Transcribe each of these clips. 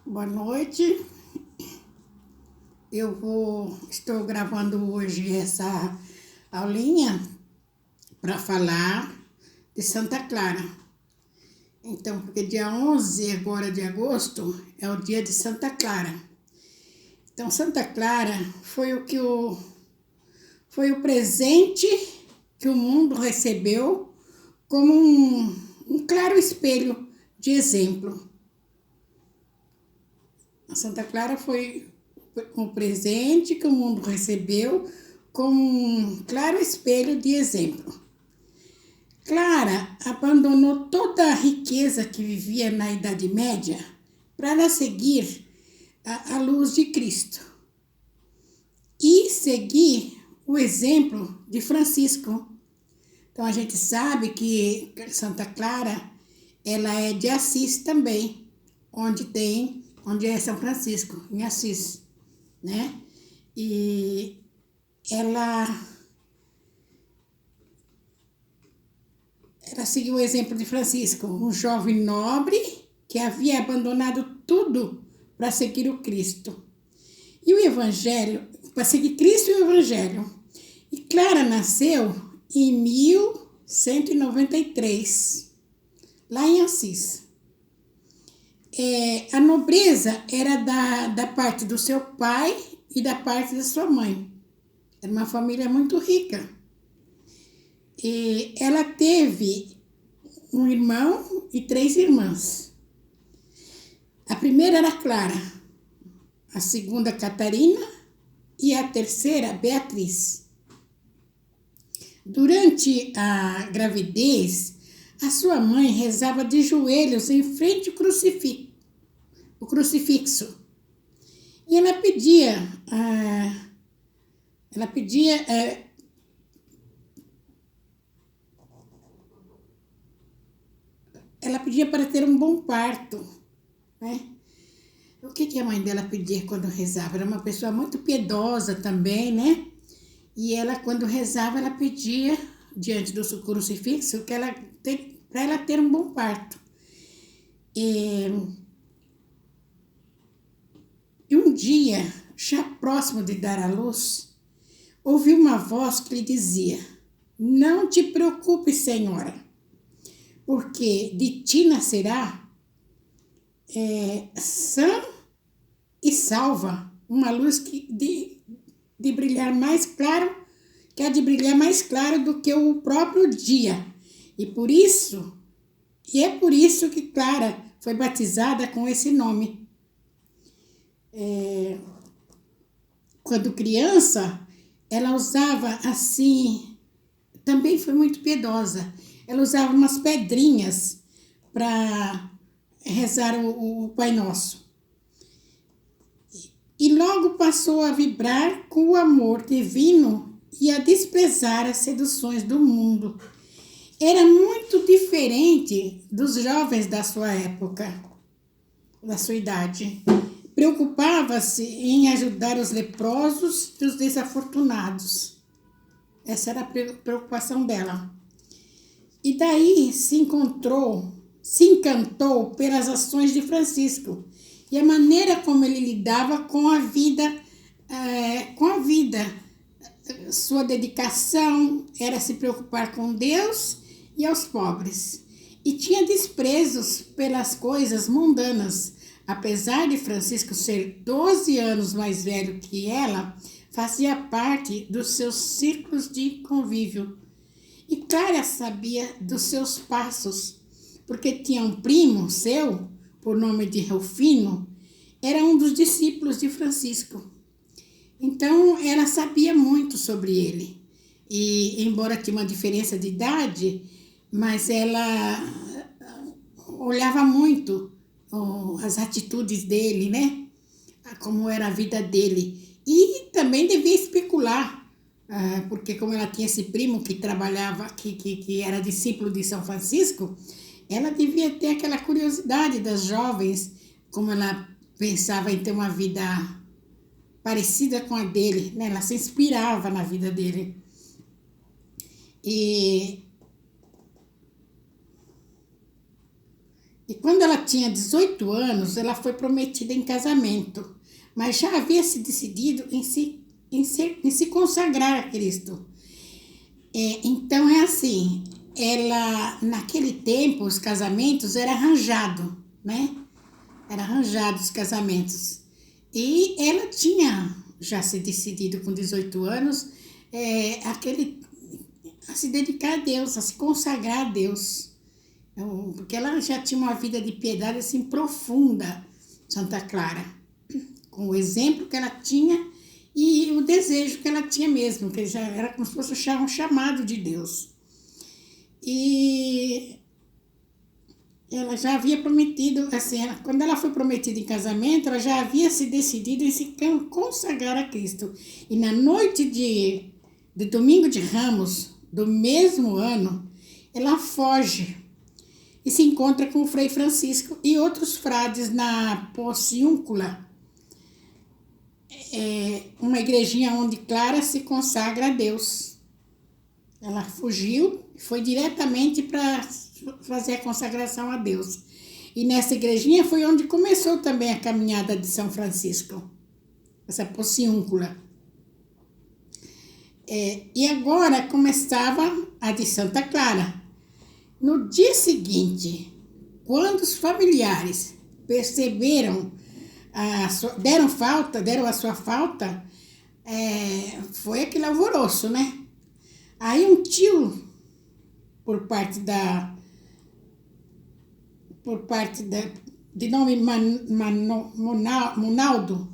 Boa noite. Estou gravando hoje essa aulinha para falar de Santa Clara. Então, porque dia 11 agora de agosto é o dia de Santa Clara. Então, Santa Clara foi o presente que o mundo recebeu como um claro espelho de exemplo. A Santa Clara foi um presente que o mundo recebeu como um claro espelho de exemplo. Clara abandonou toda a riqueza que vivia na Idade Média para seguir a luz de Cristo e seguir o exemplo de Francisco. Então a gente sabe que Santa Clara ela é de Assis também, onde é São Francisco, em Assis, né? E ela seguiu o exemplo de Francisco, um jovem nobre que havia abandonado tudo para seguir o Cristo. E o Evangelho, para seguir Cristo e o Evangelho. E Clara nasceu em 1193, lá em Assis. A nobreza era da parte do seu pai e da parte da sua mãe. Era uma família muito rica. E ela teve um irmão e 3 irmãs. A primeira era Clara, a segunda Catarina e a terceira Beatriz. Durante a gravidez, a sua mãe rezava de joelhos em frente ao crucifixo. E ela pedia para ter um bom parto, né? O que a mãe dela pedia quando rezava? Era uma pessoa muito piedosa também, né? E ela, quando rezava, ela pedia, diante do crucifixo, para ela ter um bom parto. E um dia, já próximo de dar à luz, ouviu uma voz que lhe dizia: "Não te preocupes, Senhora, porque de ti nascerá sã e salva uma luz de brilhar mais claro, que há de brilhar mais claro do que o próprio dia. E é por isso que Clara foi batizada com esse nome. Quando criança, ela usava assim, também foi muito piedosa, ela usava umas pedrinhas para rezar o Pai Nosso. E logo passou a vibrar com o amor divino e a desprezar as seduções do mundo. Era muito diferente dos jovens da sua época, da sua idade. Preocupava-se em ajudar os leprosos e os desafortunados. Essa era a preocupação dela. E daí se encantou pelas ações de Francisco e a maneira como ele lidava com a vida. Sua dedicação era se preocupar com Deus e aos pobres. E tinha desprezos pelas coisas mundanas. Apesar de Francisco ser 12 anos mais velho que ela, fazia parte dos seus círculos de convívio. E Clara sabia dos seus passos, porque tinha um primo seu, por nome de Rufino, era um dos discípulos de Francisco. Então, ela sabia muito sobre ele. E, embora tinha uma diferença de idade, mas ela olhava muito as atitudes dele, né? Como era a vida dele. E também devia especular, porque como ela tinha esse primo que trabalhava, que era discípulo de São Francisco, ela devia ter aquela curiosidade das jovens, como ela pensava em ter uma vida parecida com a dele, né? Ela se inspirava na vida dele. E E quando ela tinha 18 anos, ela foi prometida em casamento, mas já havia se decidido em se consagrar a Cristo. Então é assim, ela, naquele tempo, os casamentos era arranjado, né? Era arranjado os casamentos. E ela tinha já se decidido com 18 anos a se dedicar a Deus, a se consagrar a Deus. Porque ela já tinha uma vida de piedade assim profunda, Santa Clara, com o exemplo que ela tinha e o desejo que ela tinha mesmo, que já era como se fosse um chamado de Deus. E ela já havia prometido, assim, quando ela foi prometida em casamento, ela já havia se decidido em se consagrar a Cristo. E na noite de Domingo de Ramos, do mesmo ano, ela foge e se encontra com o Frei Francisco e outros frades na Porciúncula, uma igrejinha onde Clara se consagra a Deus. Ela fugiu e foi diretamente para fazer a consagração a Deus. E nessa igrejinha foi onde começou também a caminhada de São Francisco, essa Porciúncula. E agora começava a de Santa Clara. No dia seguinte, quando os familiares perceberam, deram a sua falta, foi aquele alvoroço, né? Aí um tio, por parte de nome Monaldo,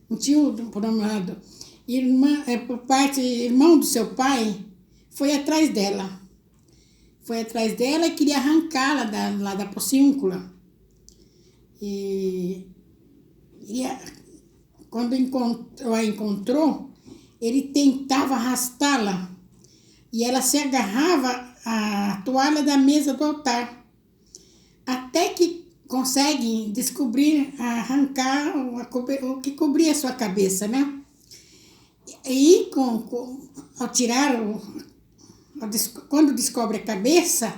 um tio por nome Monaldo, irmão do seu pai, foi atrás dela. Foi atrás dela e queria arrancá-la lá da Porciúncula. Quando a encontrou, ele tentava arrastá-la e ela se agarrava à toalha da mesa do altar, até que conseguem descobrir, arrancar o que cobria a sua cabeça, né? E ao tirar, quando descobre a cabeça,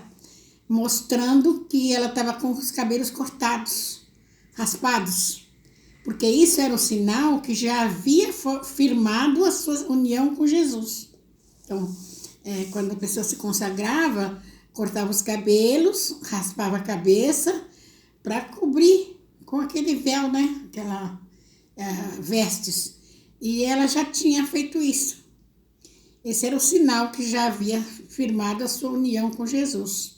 mostrando que ela estava com os cabelos cortados, raspados, porque isso era um sinal que já havia firmado a sua união com Jesus. Então, quando a pessoa se consagrava, cortava os cabelos, raspava a cabeça para cobrir com aquele véu, né? Aquela vestes. E ela já tinha feito isso. Esse era o sinal que já havia firmado a sua união com Jesus.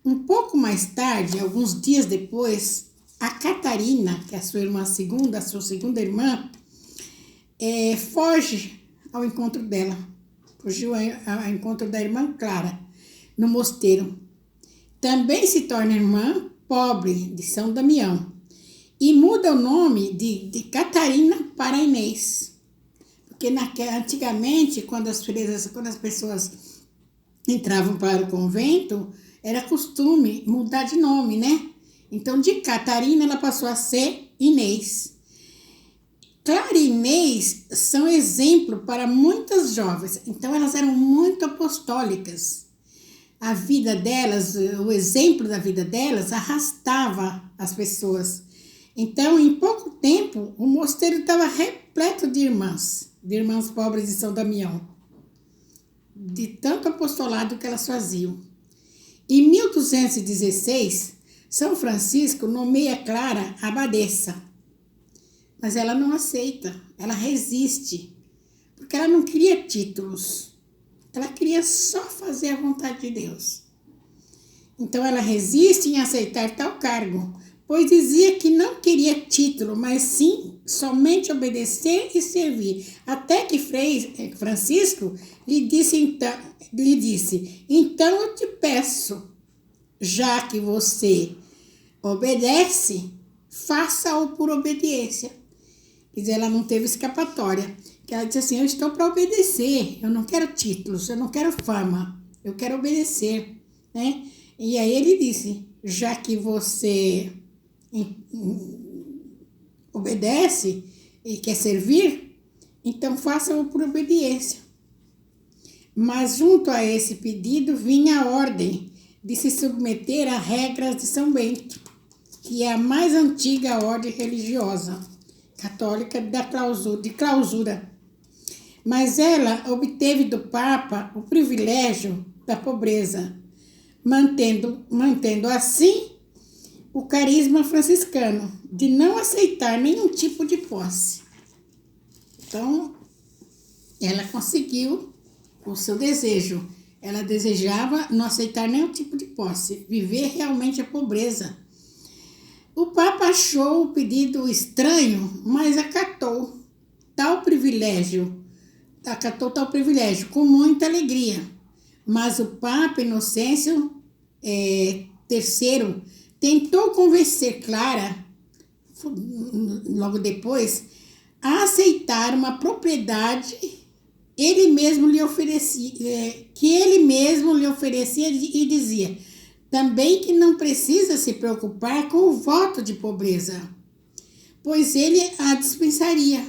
Um pouco mais tarde, alguns dias depois, a Catarina, que é a sua segunda irmã, foge ao encontro dela. Fugiu ao encontro da irmã Clara, no mosteiro. Também se torna irmã pobre de São Damião e muda o nome de Catarina para Inês. Porque antigamente, quando as pessoas entravam para o convento, era costume mudar de nome, né? Então, de Catarina, ela passou a ser Inês. Clara e Inês são exemplo para muitas jovens. Então, elas eram muito apostólicas. A vida delas, o exemplo da vida delas, arrastava as pessoas. Então, em pouco tempo, o mosteiro estava repleto de irmãs pobres de São Damião, de tanto apostolado que elas faziam. Em 1216, São Francisco nomeia Clara abadesa, mas ela não aceita, ela resiste, porque ela não queria títulos, ela queria só fazer a vontade de Deus. Então ela resiste em aceitar tal cargo, pois dizia que não queria título, mas sim somente obedecer e servir. Até que Frei Francisco lhe disse, então eu te peço, já que você obedece, faça-o por obediência. Quer dizer, ela não teve escapatória. Ela disse assim, eu estou para obedecer, eu não quero títulos, eu não quero fama, eu quero obedecer, né? E aí ele disse, já que você obedece e quer servir, então faça-o por obediência. Mas junto a esse pedido vinha a ordem de se submeter a regras de São Bento, que é a mais antiga ordem religiosa católica de clausura. Mas ela obteve do Papa o privilégio da pobreza, mantendo assim o carisma franciscano de não aceitar nenhum tipo de posse. Então, ela conseguiu o seu desejo. Ela desejava não aceitar nenhum tipo de posse, viver realmente a pobreza. O Papa achou o pedido estranho, mas acatou tal privilégio com muita alegria. Mas o Papa Inocêncio III tentou convencer Clara, logo depois, a aceitar uma propriedade que ele mesmo lhe oferecia e dizia também que não precisa se preocupar com o voto de pobreza, pois ele a dispensaria.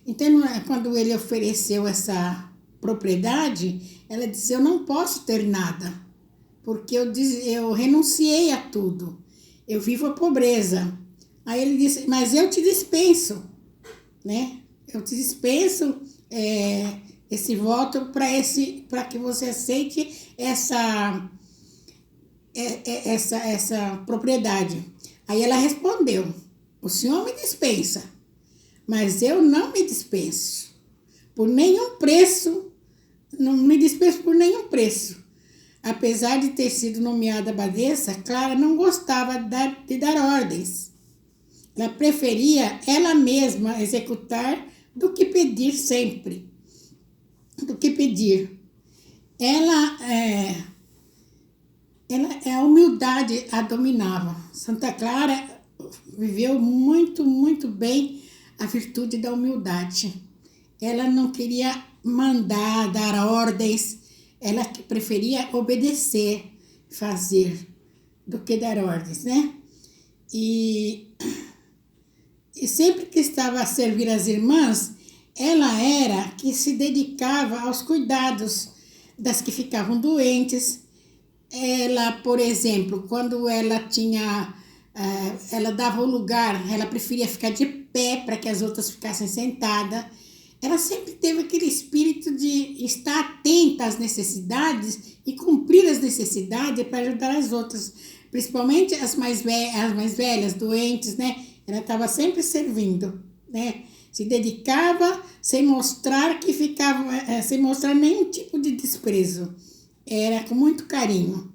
Então, quando ele ofereceu essa propriedade, ela disse: eu não posso ter nada, porque eu renunciei a tudo, eu vivo a pobreza. Aí ele disse: mas eu te dispenso, né? Eu te dispenso esse voto para que você aceite essa propriedade. Aí ela respondeu: o senhor me dispensa, mas eu não me dispenso por nenhum preço, não me dispenso por nenhum preço. Apesar de ter sido nomeada abadesa, Clara não gostava de dar ordens. Ela preferia ela mesma executar do que pedir sempre. A humildade a dominava. Santa Clara viveu muito, muito bem a virtude da humildade. Ela não queria mandar, dar ordens, ela preferia obedecer, fazer, do que dar ordens, né? E sempre que estava a servir as irmãs, ela era que se dedicava aos cuidados das que ficavam doentes. Ela, por exemplo, quando ela dava o lugar, ela preferia ficar de pé para que as outras ficassem sentadas. Ela sempre teve aquele espírito de estar atenta às necessidades e cumprir as necessidades para ajudar as outras, principalmente as mais velhas, doentes, né? Ela estava sempre servindo, né? Se dedicava sem mostrar sem mostrar nenhum tipo de desprezo. Era com muito carinho.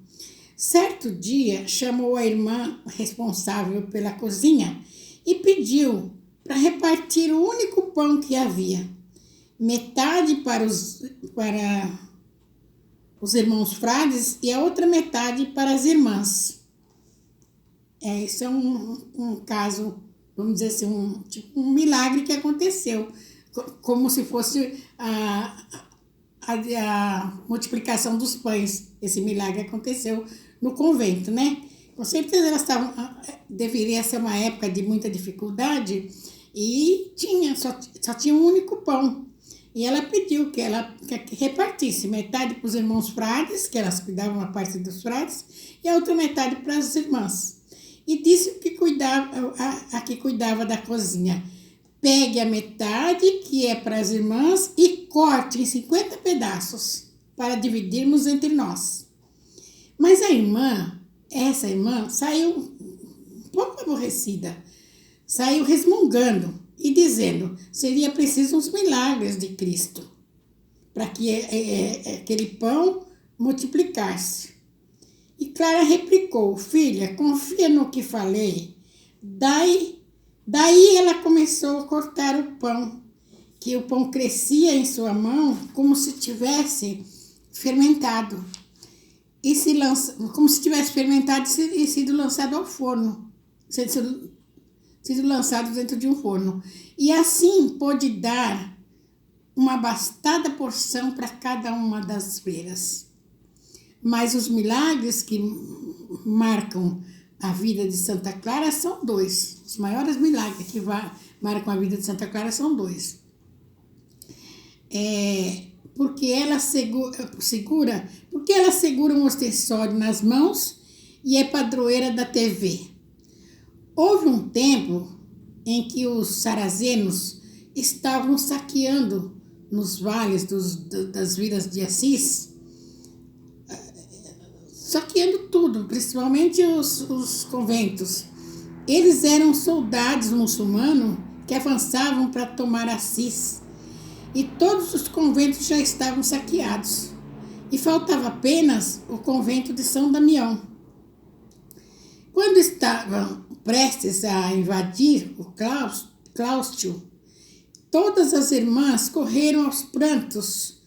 Certo dia, chamou a irmã responsável pela cozinha e pediu para repartir o único pão que havia. Metade para os irmãos frades e a outra metade para as irmãs. Isso é um caso, vamos dizer assim, um milagre que aconteceu, como se fosse a multiplicação dos pães. Esse milagre aconteceu no convento, né? Com certeza elas deveria ser uma época de muita dificuldade e só tinha um único pão. E ela pediu que repartisse metade para os irmãos frades, que elas cuidavam a parte dos frades, e a outra metade para as irmãs. E disse que cuidava da cozinha: pegue a metade, que é para as irmãs, e corte em 50 pedaços, para dividirmos entre nós. Mas essa irmã, saiu um pouco aborrecida, saiu resmungando e dizendo: seria preciso uns milagres de Cristo para que aquele pão multiplicasse. E Clara replicou: filha, confia no que falei. Daí ela começou a cortar o pão, que o pão crescia em sua mão como se tivesse fermentado. Como se tivesse fermentado e sido lançado ao forno. Sido lançado dentro de um forno. E assim pôde dar uma abastada porção para cada uma das freiras. Mas os milagres que marcam a vida de Santa Clara são dois. Os maiores milagres que marcam a vida de Santa Clara são dois. porque ela segura um ostensório nas mãos e é padroeira da TV. Houve um tempo em que os sarazenos estavam saqueando nos vales das vilas de Assis, saqueando tudo, principalmente os conventos. Eles eram soldados muçulmanos que avançavam para tomar Assis, e todos os conventos já estavam saqueados, e faltava apenas o convento de São Damião. Quando estavam prestes a invadir o claustro, todas as irmãs correram aos prantos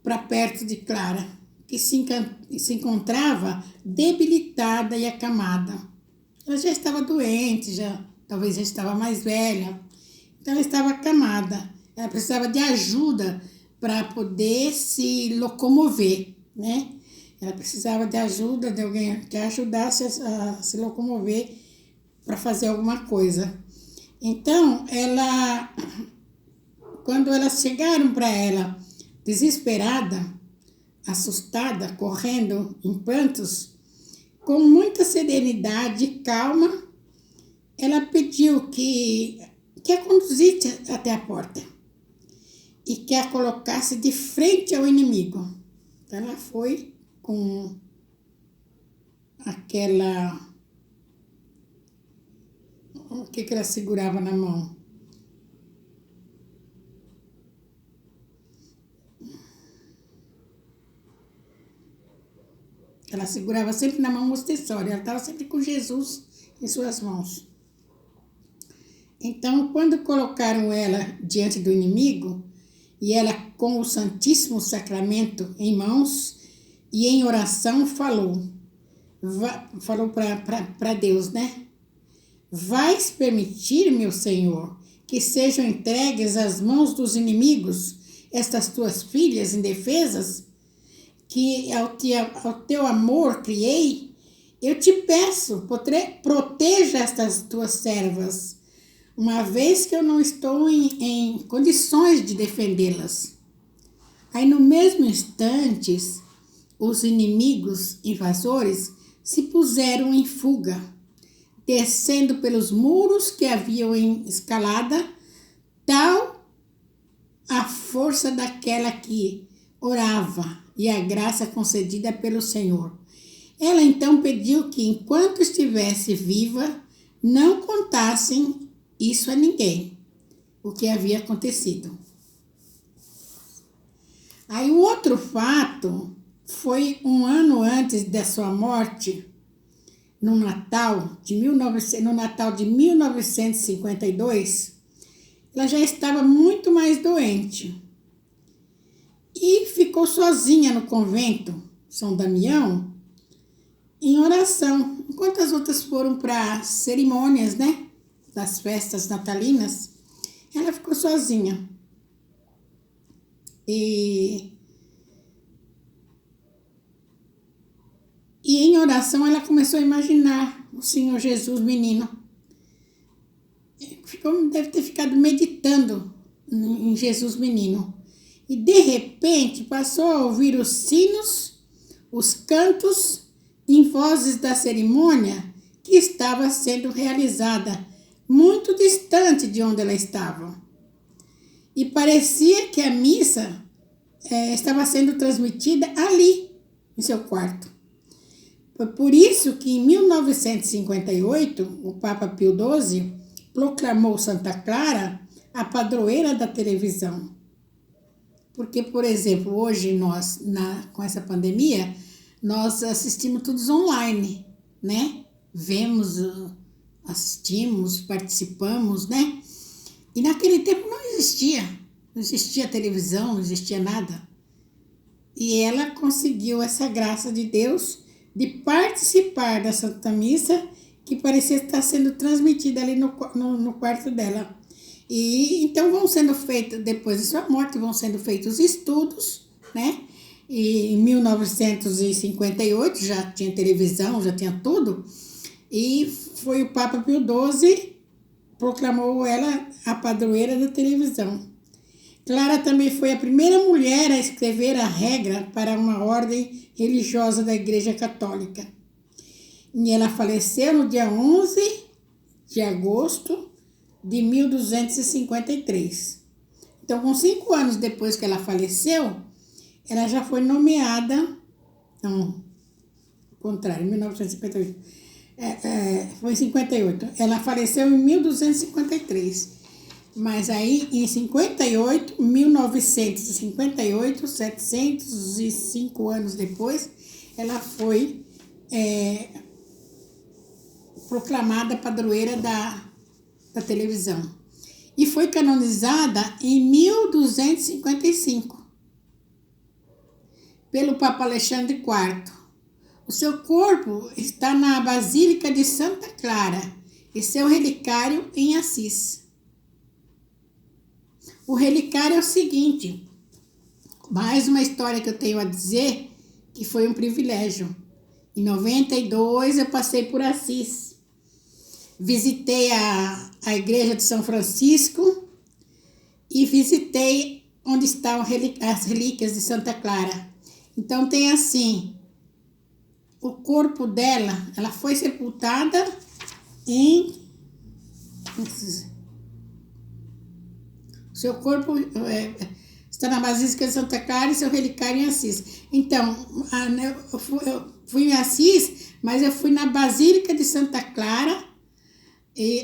para perto de Clara, que se encontrava debilitada e acamada. Ela já estava doente, talvez já estava mais velha, então ela estava acamada. Ela precisava de ajuda para poder se locomover, né? Ela precisava de ajuda, de alguém que a ajudasse a se locomover para fazer alguma coisa. Então, quando elas chegaram para ela, desesperada, assustada, correndo em prantos, com muita serenidade e calma, ela pediu que a conduzisse até a porta e que a colocasse de frente ao inimigo. Então, ela foi com aquela... O que ela segurava na mão? Ela segurava sempre na mão o ostensório, ela estava sempre com Jesus em suas mãos. Então, quando colocaram ela diante do inimigo, e ela com o Santíssimo Sacramento em mãos e em oração falou para Deus, né? Vais permitir, meu Senhor, que sejam entregues às mãos dos inimigos estas tuas filhas indefesas, que ao teu amor criei? Eu te peço, proteja estas tuas servas, uma vez que eu não estou em condições de defendê-las. Aí, no mesmo instante, os inimigos invasores se puseram em fuga, descendo pelos muros que haviam em escalada, tal a força daquela que orava e a graça concedida pelo Senhor. Ela então pediu que, enquanto estivesse viva, não contassem isso a ninguém, o que havia acontecido. Aí o outro fato foi um ano antes da sua morte, no Natal de 1952, ela já estava muito mais doente e ficou sozinha no convento São Damião em oração, enquanto as outras foram para cerimônias, né, das festas natalinas. Ela ficou sozinha e em oração ela começou a imaginar o Senhor Jesus menino. Deve ter ficado meditando em Jesus menino. E de repente passou a ouvir os sinos, os cantos em vozes da cerimônia que estava sendo realizada muito distante de onde ela estava. E parecia que a missa estava sendo transmitida ali, em seu quarto. Foi por isso que em 1958 o Papa Pio XII proclamou Santa Clara a padroeira da televisão. Porque, por exemplo, hoje nós, com essa pandemia, nós assistimos todos online, né? Vemos, assistimos, participamos, né? E naquele tempo não existia televisão, não existia nada. E ela conseguiu essa graça de Deus de participar da Santa Missa, que parecia estar sendo transmitida ali no quarto dela. E então vão sendo feitos, depois de sua morte, vão sendo feitos estudos, né? E em 1958 já tinha televisão, já tinha tudo, e foi o Papa Pio XII proclamou ela a padroeira da televisão. Clara também foi a primeira mulher a escrever a regra para uma ordem religiosa da Igreja Católica. E ela faleceu no dia 11 de agosto de 1253. Então, com 5 anos depois que ela faleceu, ela já foi nomeada... Não, contrário, 1958. Foi em 58. Ela faleceu em 1253. Mas aí, em 1958, 705 anos depois, ela foi proclamada padroeira da televisão. E foi canonizada em 1255 pelo Papa Alexandre IV. O seu corpo está na Basílica de Santa Clara e seu relicário em Assis. O relicário é o seguinte, mais uma história que eu tenho a dizer, que foi um privilégio. Em 92 eu passei por Assis, visitei a igreja de São Francisco e visitei onde estão as relíquias de Santa Clara. Então tem assim, o corpo dela, ela foi sepultada seu corpo está na Basílica de Santa Clara e seu relicário em Assis. Então, eu fui em Assis, mas eu fui na Basílica de Santa Clara,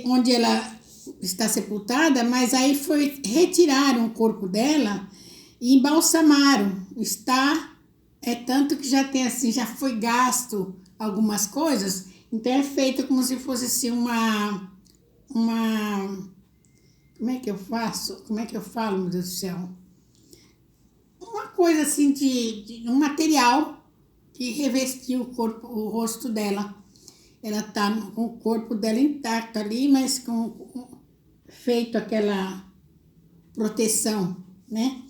onde ela está sepultada, mas aí retiraram o corpo dela e embalsamaram. Tanto que já tem assim, já foi gasto algumas coisas, então é feito como se fosse assim uma como é que eu faço? Como é que eu falo, meu Deus do céu? Uma coisa assim de um material que revestiu o rosto dela. Ela tá com o corpo dela intacto ali, mas feito aquela proteção, né?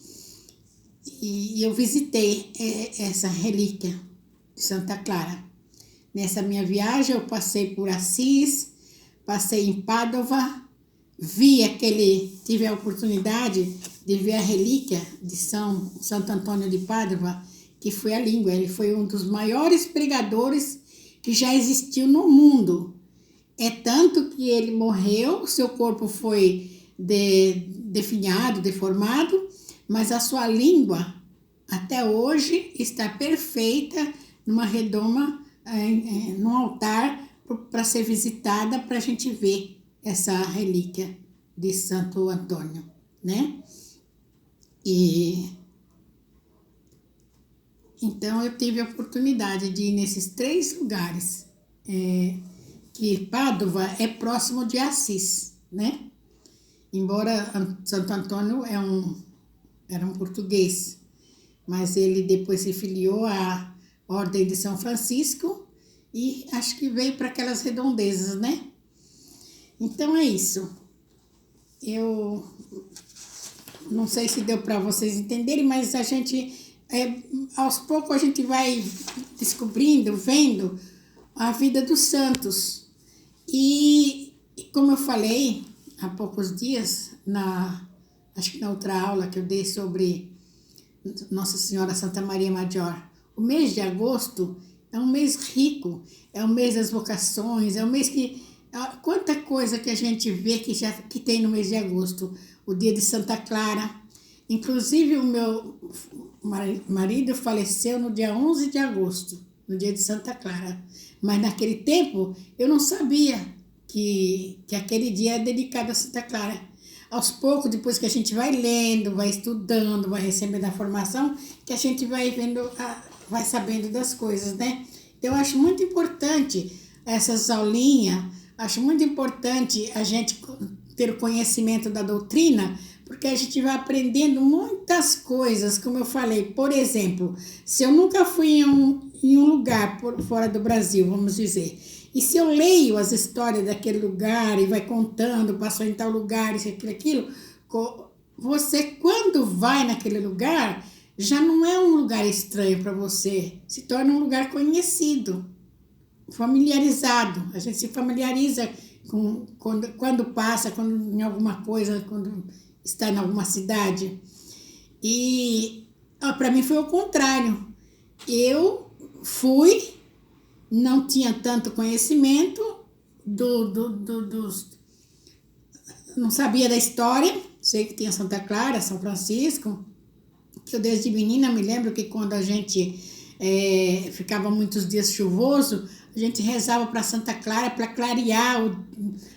E eu visitei essa relíquia de Santa Clara. Nessa minha viagem eu passei por Assis, passei em Pádua, tive a oportunidade de ver a relíquia de Santo Antônio de Pádua, que foi a língua. Ele foi um dos maiores pregadores que já existiu no mundo. É tanto que ele morreu, seu corpo foi definhado, deformado, mas a sua língua até hoje está perfeita numa redoma, num altar para ser visitada, para a gente ver essa relíquia de Santo Antônio, né? E então eu tive a oportunidade de ir nesses 3 lugares, que Pádua é próximo de Assis, né? Embora Santo Antônio era um português, mas ele depois se filiou à Ordem de São Francisco e acho que veio para aquelas redondezas, né? Então é isso. Eu não sei se deu para vocês entenderem, mas a gente, aos poucos a gente vai descobrindo, vendo a vida dos santos. E como eu falei há poucos dias, acho que na outra aula que eu dei sobre Nossa Senhora Santa Maria Major, o mês de agosto é um mês rico, é o mês das vocações, é o mês que... Quanta coisa que a gente vê que tem no mês de agosto. O dia de Santa Clara. Inclusive, o meu marido faleceu no dia 11 de agosto, no dia de Santa Clara. Mas naquele tempo, eu não sabia que aquele dia é dedicado a Santa Clara. Aos poucos, depois que a gente vai lendo, vai estudando, vai recebendo a formação, que a gente vai vendo, vai sabendo das coisas, né? Então, eu acho muito importante essas aulinhas. Acho muito importante a gente ter o conhecimento da doutrina, porque a gente vai aprendendo muitas coisas, como eu falei. Por exemplo, se eu nunca fui em um lugar fora do Brasil, vamos dizer, e se eu leio as histórias daquele lugar e vai contando, passou em tal lugar, isso, aquilo, você, quando vai naquele lugar, já não é um lugar estranho para você, se torna um lugar conhecido, familiarizado. A gente se familiariza quando passa, quando em alguma coisa, quando está em alguma cidade. E para mim foi o contrário. Eu fui, não tinha tanto conhecimento não sabia da história. Sei que tinha Santa Clara, São Francisco, que eu desde menina me lembro que quando a gente ficava muitos dias chuvoso, a gente rezava para Santa Clara para clarear,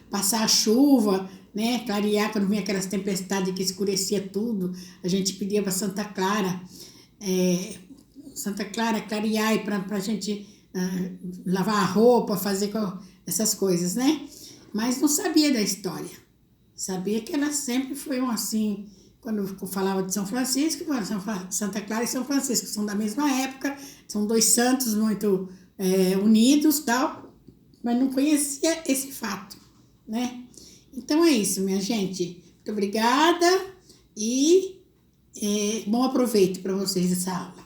passar a chuva, né? Clarear quando vinha aquelas tempestades que escurecia tudo. A gente pedia para Santa Clara, Santa Clara clarear e para a gente lavar a roupa, fazer essas coisas, né? Mas não sabia da história. Sabia que ela sempre foi assim. Quando eu falava de São Francisco, Santa Clara e São Francisco são da mesma época, são dois santos muito unidos, tal, mas não conhecia esse fato, né? Então é isso, minha gente. Muito obrigada e bom aproveito para vocês essa aula.